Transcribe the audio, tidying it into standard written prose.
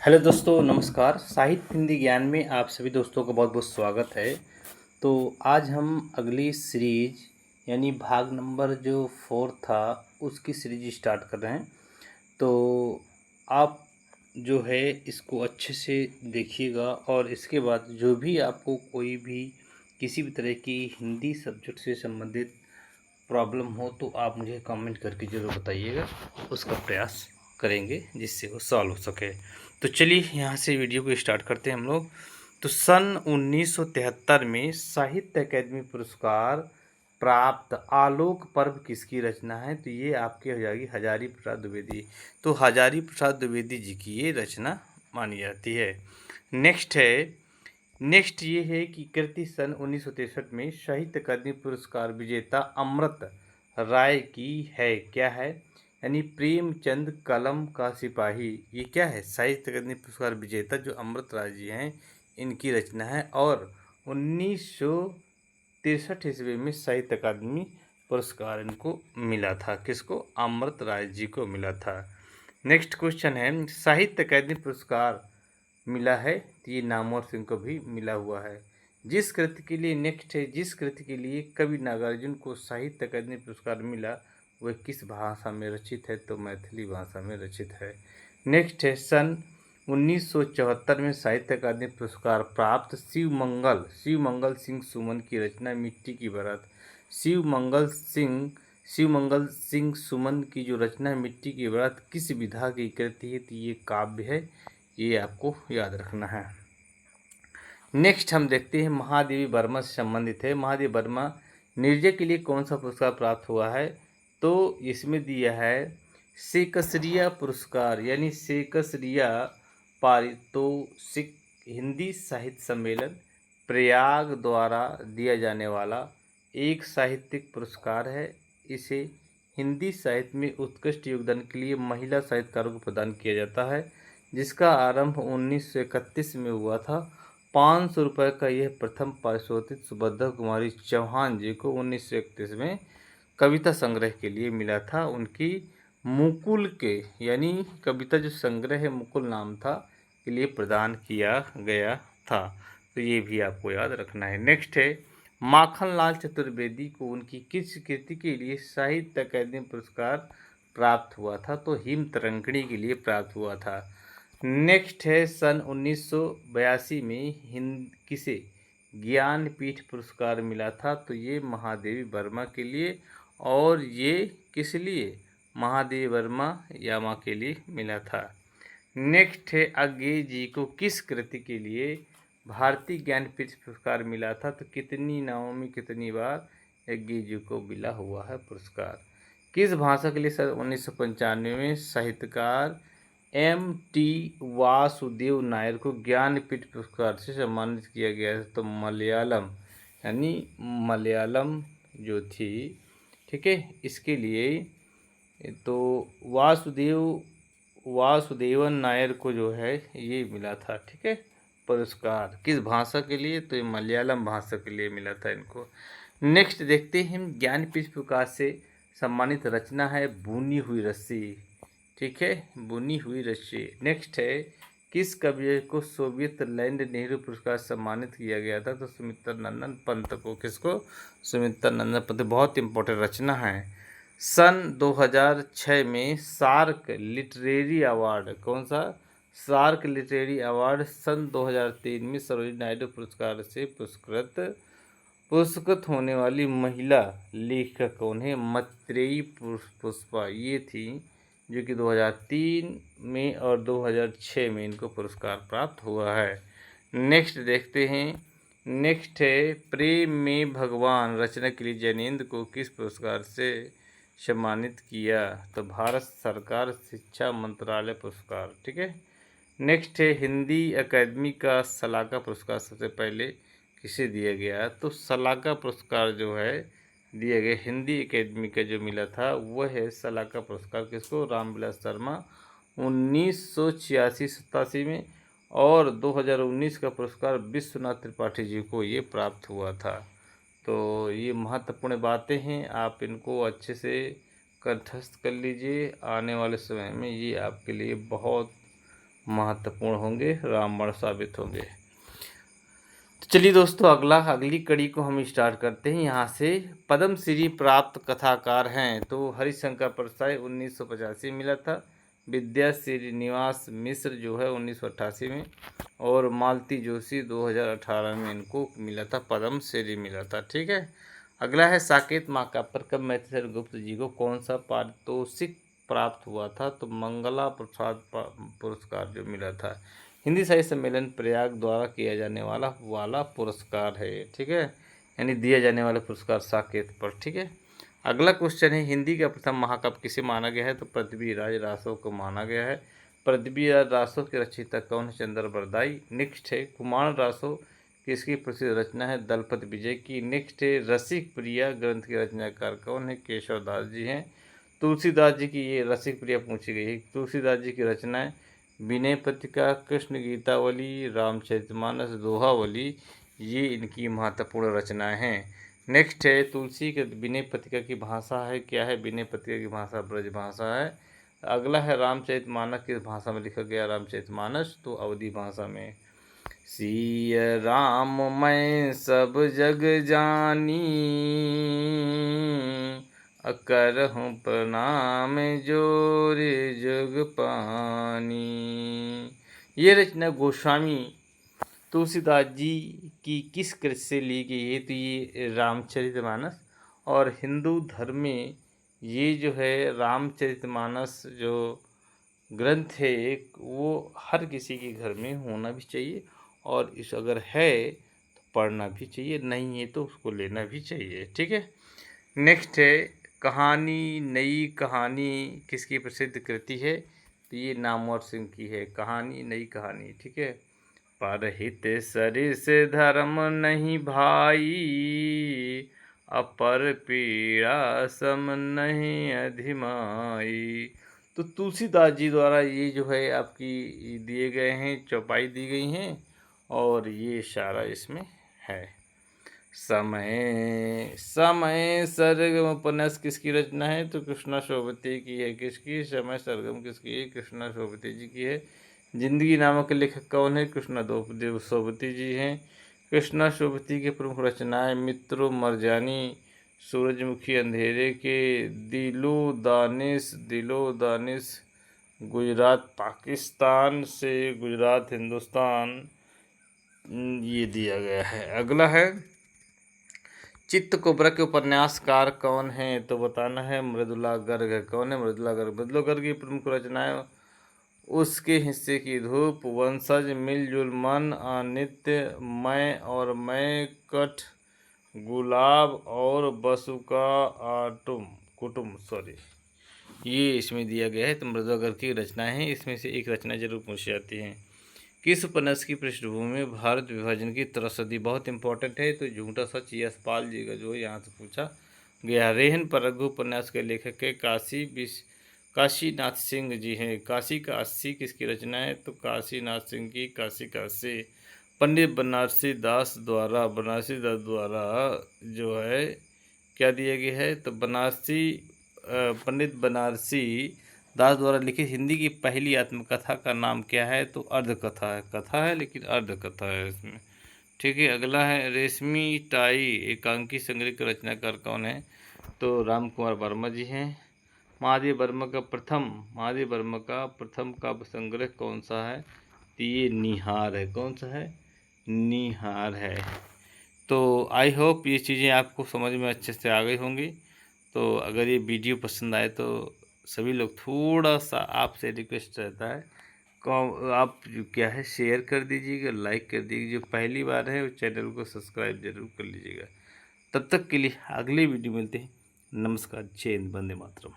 Hello दोस्तों, नमस्कार। साहित्य हिंदी ज्ञान में आप सभी दोस्तों का बहुत बहुत स्वागत है। तो आज हम अगली सीरीज यानी भाग नंबर जो 4 था उसकी सीरीज स्टार्ट कर रहे हैं। तो आप जो है इसको अच्छे से देखिएगा और इसके बाद जो भी आपको कोई भी किसी भी तरह की हिंदी सब्जेक्ट से संबंधित प्रॉब्लम हो तो आप मुझे कमेंट करके ज़रूर बताइएगा, उसका प्रयास करेंगे जिससे वो सॉल्व हो सके। तो चलिए यहाँ से वीडियो को स्टार्ट करते हैं हम लोग। तो सन 1973 में साहित्य अकादमी पुरस्कार प्राप्त आलोक पर्व किसकी रचना है? तो ये आपकी हो जाएगी हजारी प्रसाद द्विवेदी। तो हजारी प्रसाद द्विवेदी जी की ये रचना मानी जाती है। नेक्स्ट ये है कि कृति सन 1963 में साहित्य अकादमी पुरस्कार विजेता अमृत राय की है। क्या है? यानी प्रेमचंद कलम का सिपाही। ये क्या है? साहित्य अकादमी पुरस्कार विजेता जो अमृत राय जी हैं इनकी रचना है। और 1963 ईस्वी में साहित्य अकादमी पुरस्कार इनको मिला था। किसको? अमृत राय जी को मिला था। नेक्स्ट क्वेश्चन है, साहित्य अकादमी पुरस्कार मिला है तो ये नामवर सिंह को भी मिला हुआ है। जिस कृति के लिए जिस कृति के लिए कवि नागार्जुन को साहित्य अकादमी पुरस्कार मिला वह किस भाषा में रचित है? तो मैथिली भाषा में रचित है। नेक्स्ट है, सन 1974 में साहित्य अकादमी पुरस्कार प्राप्त शिवमंगल सिंह सुमन की रचना मिट्टी की बारात। शिवमंगल सिंह सुमन की जो रचना है मिट्टी की बारात किस विधा की कृति है? तो ये काव्य है, ये आपको याद रखना है। नेक्स्ट हम देखते हैं महादेवी वर्मा से संबंधित है। महादेवी वर्मा निर्जय के लिए कौन सा पुरस्कार प्राप्त हुआ है? तो इसमें दिया है शेकसरिया पुरस्कार, यानी शेकसरिया पारितोषिक हिंदी साहित्य सम्मेलन प्रयाग द्वारा दिया जाने वाला एक साहित्यिक पुरस्कार है। इसे हिंदी साहित्य में उत्कृष्ट योगदान के लिए महिला साहित्यकारों को प्रदान किया जाता है, जिसका आरंभ 1931 में हुआ था। 500 रुपये का यह प्रथम पारितोषिक सुभद्रा कुमारी चौहान जी को 1931 में कविता संग्रह के लिए मिला था। उनकी मुकुल के यानी कविता जो संग्रह है मुकुल नाम था के लिए प्रदान किया गया था। तो ये भी आपको याद रखना है। नेक्स्ट है, माखनलाल चतुर्वेदी को उनकी किस कृति के लिए साहित्य अकादमी पुरस्कार प्राप्त हुआ था? तो हिम तरंगिणी के लिए प्राप्त हुआ था। नेक्स्ट है, सन 1982 में किसे ज्ञानपीठ पुरस्कार मिला था? तो ये महादेवी वर्मा के लिए। और ये किस लिए? महादेवी वर्मा यामा के लिए मिला था। नेक्स्ट है, अज्ञे जी को किस कृति के लिए भारतीय ज्ञानपीठ पुरस्कार मिला था? तो कितनी नावों में कितनी बार अज्ञे जी को मिला हुआ है पुरस्कार। किस भाषा के लिए सन 1995 में साहित्यकार M.T. वासुदेव नायर को ज्ञानपीठ पुरस्कार से सम्मानित किया गया है? तो मलयालम, यानी मलयालम जो थी, ठीक है, इसके लिए तो वासुदेवन नायर को जो है ये मिला था, ठीक है, पुरस्कार। किस भाषा के लिए? तो ये मलयालम भाषा के लिए मिला था इनको। नेक्स्ट देखते हैं, ज्ञानपीठ पुरस्कार से सम्मानित रचना है बुनी हुई रस्सी, ठीक है, बुनी हुई रस्सी। नेक्स्ट है, किस कवि को सोवियत लैंड नेहरू पुरस्कार सम्मानित किया गया था? तो सुमित्रा नंदन पंत को। किसको? सुमित्रा नंदन पंत। बहुत इंपॉर्टेंट रचना है। सन 2006 में सार्क लिटरेरी अवार्ड, कौन सा? सार्क लिटरेरी अवार्ड सन 2003 में सरोजिनी नायडू पुरस्कार से पुरस्कृत होने वाली महिला लेखक कौन है? मैत्रेयी पुष्पा ये थी, जो कि 2003 में और 2006 में इनको पुरस्कार प्राप्त हुआ है। नेक्स्ट देखते हैं। नेक्स्ट है, प्रेम में भगवान रचना के लिए जैनेन्द्र को किस पुरस्कार से सम्मानित किया? तो भारत सरकार शिक्षा मंत्रालय पुरस्कार, ठीक है। नेक्स्ट है, हिंदी अकादमी का सलाका पुरस्कार सबसे पहले किसे दिया गया? तो सलाका पुरस्कार जो है दिया गया हिंदी अकेडमी का जो मिला था वह है सलाका पुरस्कार। किसको? रामविलास शर्मा 1986-87 में। और 2019 का पुरस्कार विश्वनाथ त्रिपाठी जी को ये प्राप्त हुआ था। तो ये महत्वपूर्ण बातें हैं, आप इनको अच्छे से कंठस्थ कर लीजिए। आने वाले समय में ये आपके लिए बहुत महत्वपूर्ण होंगे, रामबाण साबित होंगे। तो चलिए दोस्तों, अगली कड़ी को हम स्टार्ट करते हैं यहाँ से। पद्मश्री प्राप्त कथाकार हैं तो हरिशंकर परसाई 1985 मिला था, विद्या श्रीनिवास मिश्र जो है 1988 में, और मालती जोशी 2018 में इनको मिला था, पद्मश्री मिला था। ठीक है। अगला है साकेत महाकाव्य कब मैथिली गुप्त जी को कौन सा पारितोषिक प्राप्त हुआ था, तो मंगला प्रसाद पुरस्कार जो मिला था। हिंदी साहित्य सम्मेलन प्रयाग द्वारा किया जाने वाला पुरस्कार है। ठीक है, यानी दिया जाने वाला पुरस्कार साकेत पर। ठीक है। अगला क्वेश्चन है, हिंदी का प्रथम महाकाव्य किसे माना गया है, तो पृथ्वीराज रासो को माना गया है। पृथ्वीराज रासो के रचयिता कौन है, चंद्र बरदाई। नेक्स्ट है, कुमार रासो किसकी प्रसिद्ध रचना है, दलपत विजय की। नेक्स्ट है, रसिक प्रिया ग्रंथ के रचनाकार कौन है, केशव दास जी हैं। तुलसीदास जी की, ये रसिक प्रिया पूछी गई है, तुलसीदास जी की रचनाएं विनय पत्रिका, कृष्ण गीतावली, रामचरितमानस, दोहावली, ये इनकी महत्वपूर्ण रचनाएं हैं। नेक्स्ट है, तुलसी के विनय पत्रिका की भाषा है क्या है, विनय पत्रिका की भाषा ब्रज भाषा है। अगला है, रामचरितमानस किस भाषा में लिखा गया, रामचरितमानस तो अवधी भाषा में। सिय राम मैं सब जग जानी, करहूँ प्रणाम जोर जुग पानी। ये रचना गोस्वामी तुलसीदास जी की किस कृति से ली गई है, तो ये रामचरितमानस। और हिंदू धर्म में ये जो है रामचरितमानस जो ग्रंथ है एक, वो हर किसी के घर में होना भी चाहिए, और इस अगर है तो पढ़ना भी चाहिए, नहीं है तो उसको लेना भी चाहिए। ठीक है। नेक्स्ट है, कहानी नई कहानी किसकी प्रसिद्ध कृति है, तो ये नामवर सिंह की है, कहानी नई कहानी। ठीक है। परहित सरिस धर्म नहीं भाई, अपर पीड़ा सम नहीं अधिमाई। तो तुलसीदास जी द्वारा ये जो है आपकी दिए गए हैं, चौपाई दी गई हैं, और ये इशारा इसमें है। समय समय सरगम उपन्यास किसकी रचना है, तो कृष्णा शोभती की है। किसकी, समय सरगम किसकी है, कृष्णा शोभती जी की है। जिंदगी नामक के लेखक कौन है, कृष्णा देव शोभती जी हैं। कृष्णा शोभती के प्रमुख रचनाएं मित्रों मरजानी, सूरजमुखी अंधेरे के, दिलो दानिश, गुजरात पाकिस्तान से गुजरात हिंदुस्तान, ये दिया गया है। अगला है, चित्तकोबरा के उपन्यासकार कौन है, तो बताना है मृदुला गर्ग। कौन है, मृदुला गर्ग। मृदुला गर्ग की प्रमुख रचनाएं उसके हिस्से की धूप, वंशज, मिलजुल मन, अनित्य, मैं और मैं, कठ, गुलाब और बसु का कुटुम ये इसमें दिया गया है। तो मृदुला गर्ग की रचनाएं हैं, इसमें से एक रचना जरूर पूछी जाती है। किस उपन्यास की पृष्ठभूमि में भारत विभाजन की त्रसदी, बहुत इंपॉर्टेंट है, तो झूठा सच यशपाल जी का जो यहाँ से पूछा गया। रेहन पर रघु उपन्यास के लेखक के काशीनाथ सिंह जी हैं। काशी काशी किसकी रचना है, तो काशीनाथ सिंह की काशी काशी। पंडित बनारसी दास द्वारा जो है क्या दिया गया है, तो पंडित बनारसी दास द्वारा लिखित हिंदी की पहली आत्मकथा का नाम क्या है, तो अर्धकथा है। कथा है लेकिन अर्धकथा है इसमें। ठीक है। अगला है, रेशमी टाई एकांकी संग्रह के रचनाकार कौन है, तो राम कुमार वर्मा जी हैं। महादेव वर्मा का प्रथम काव्य संग्रह कौन सा है, तो ये निहार है। कौन सा है, निहार है। तो आई होप ये चीज़ें आपको समझ में अच्छे से आ गई होंगी। तो अगर ये वीडियो पसंद आए तो सभी लोग, थोड़ा सा आपसे रिक्वेस्ट रहता है, आप क्या है शेयर कर दीजिएगा, लाइक कर दीजिए। जो पहली बार है वो चैनल को सब्सक्राइब जरूर कर लीजिएगा। तब तक के लिए अगली वीडियो मिलते हैं। नमस्कार, जय हिंद, वंदे मातरम।